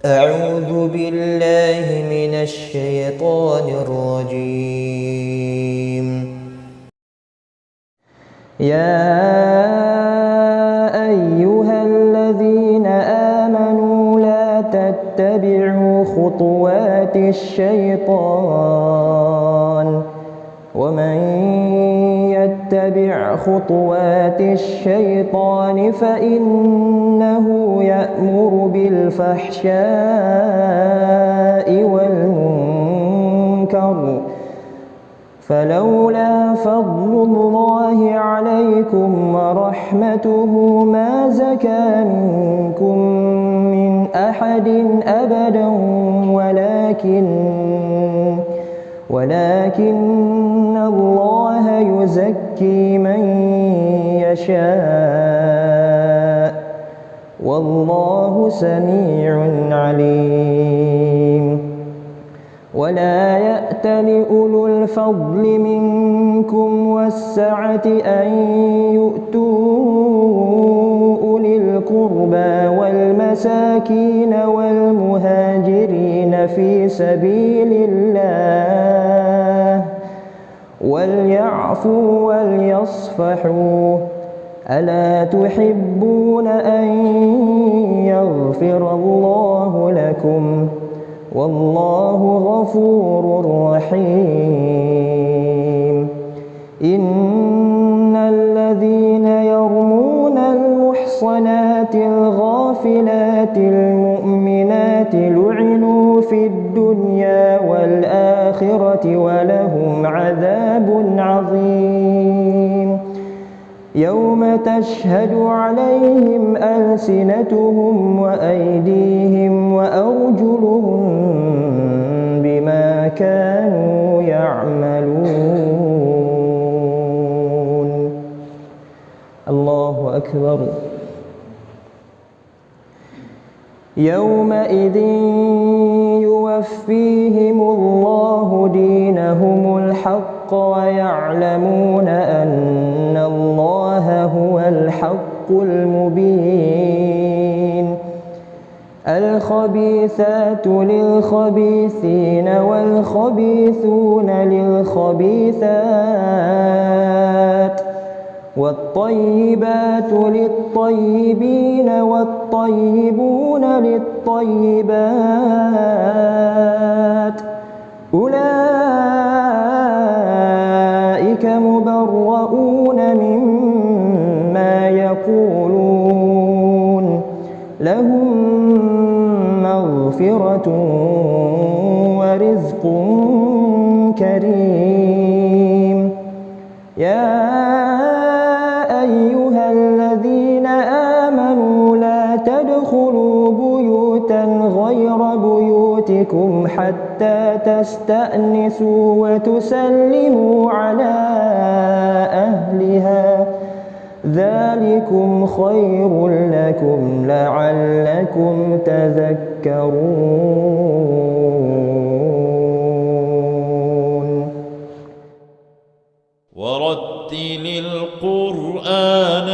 أعوذ بالله من الشيطان الرجيم. يا أيها الذين آمنوا لا تتبعوا خطوات الشيطان ومن يتبع خطوات الشيطان فإنه يأمر بالفحشاء والمنكر فلولا فضل الله عليكم ورحمته ما زكى منكم من أحد أبدا ولكن الله يزكي من يشاء والله سميع عليم. ولا يأتل أولو الفضل منكم والسعة أن يؤتوا أولي القربى والمساكين والمهاجرين في سبيل الله وليعفوا وليصفحوا ألا تحبون أن يغفر الله لكم والله غفور رحيم. إن الذين يرمون المحصنات الغافلات المؤمنات لعنوا في الدنيا والآخرة ولهم عذاب عظيم. يوم تشهد عليهم ألسنتهم وأيديهم وأرجلهم بما كانوا يعملون. الله أكبر. يومئذ يوفيهم الله دينهم الحق ويعلمون أن الله هو الحق المبين. الخبيثات للخبيثين والخبيثون للخبيثات والطيبات للطيبين والطيبون للطيبات أولئك مبرؤون مما يقولون لهم مغفرة ورزق كريم. يا أيها الذين آمنوا لا تدخلوا بيوتا غير بيوتكم حتى تستأنسوا وتسلموا على أهلها ذلكم خير لكم لعلكم تذكرون. ورتل القرآن